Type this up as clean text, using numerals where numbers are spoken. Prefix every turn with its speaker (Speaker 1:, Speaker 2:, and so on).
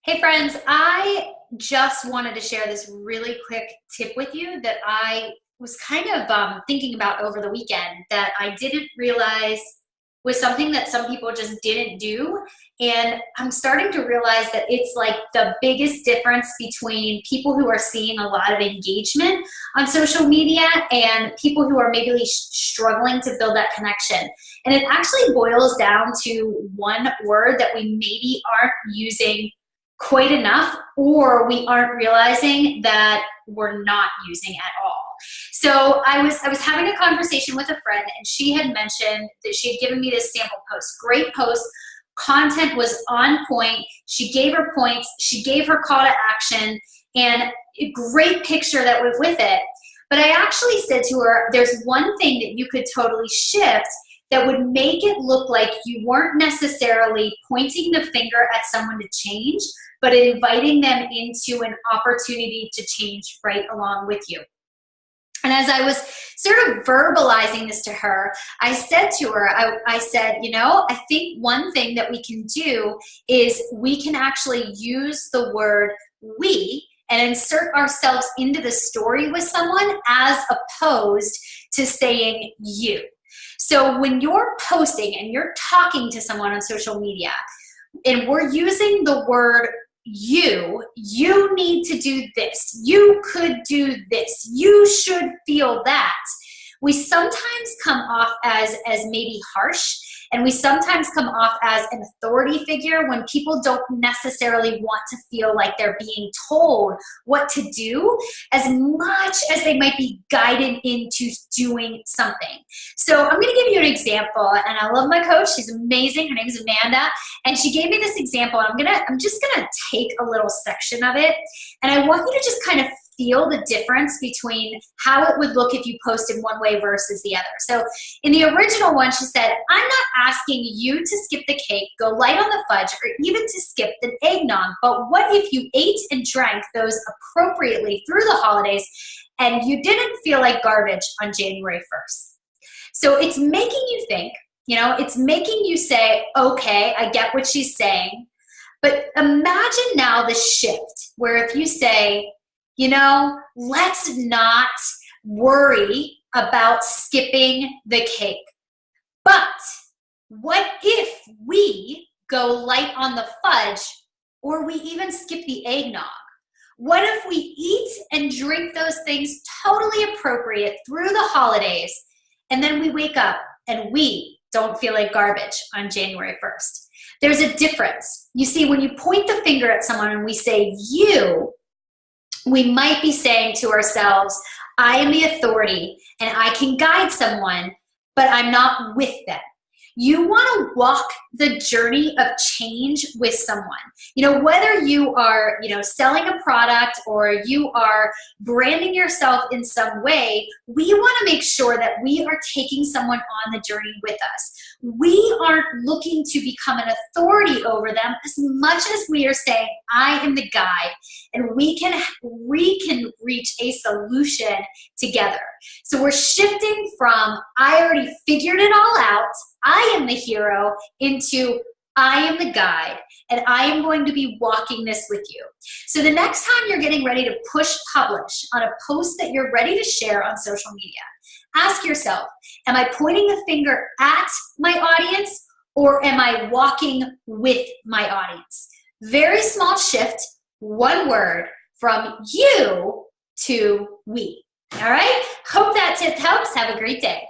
Speaker 1: Hey friends, I just wanted to share this really quick tip with you that I was kind of thinking about over the weekend that I didn't realize was something that some people just didn't do. And I'm starting to realize that it's like the biggest difference between people who are seeing a lot of engagement on social media and people who are maybe struggling to build that connection. And it actually boils down to one word that we maybe aren't using quite enough, or we aren't realizing that we're not using at all. So I was having a conversation with a friend, and she had mentioned that she had given me this sample post. Great post. Content was on point. She gave her points. She gave her call to action, and a great picture that went with it. But I actually said to her, there's one thing that you could totally shift that would make it look like you weren't necessarily pointing the finger at someone to change, but inviting them into an opportunity to change right along with you. And as I was sort of verbalizing this to her, I said to her, I said, I think one thing that we can do is we can actually use the word we and insert ourselves into the story with someone as opposed to saying you. So when you're posting and you're talking to someone on social media and we're using the word you need to do this, you could do this, you should feel that, we sometimes come off as maybe harsh, and we sometimes come off as an authority figure when people don't necessarily want to feel like they're being told what to do as much as they might be guided into doing something. So I'm going to give you an example, and I love my coach. She's amazing. Her name is Amanda, and she gave me this example. I'm just going to take a little section of it, and I want you to just kind of feel the difference between how it would look if you posted one way versus the other. So in the original one, she said, I'm not asking you to skip the cake, go light on the fudge, or even to skip the eggnog, but what if you ate and drank those appropriately through the holidays and you didn't feel like garbage on January 1st? So it's making you think, it's making you say, okay, I get what she's saying, but imagine now the shift where if you say, let's not worry about skipping the cake. But what if we go light on the fudge, or we even skip the eggnog? What if we eat and drink those things totally appropriate through the holidays, and then we wake up and we don't feel like garbage on January 1st? There's a difference. You see, when you point the finger at someone and we say you, we might be saying to ourselves, I am the authority and I can guide someone, but I'm not with them. You want to walk the journey of change with someone. Whether you are, selling a product or you are branding yourself in some way, we want to make sure that we are taking someone on the journey with us. We aren't looking to become an authority over them as much as we are saying, I am the guide, and we can reach a solution together. So we're shifting from, I already figured it all out, I am the hero, into I am the guide, and I am going to be walking this with you. So the next time you're getting ready to push publish on a post that you're ready to share on social media, ask yourself, am I pointing the finger at my audience, or am I walking with my audience? Very small shift, one word, from you to we. All right? Hope that tip helps. Have a great day.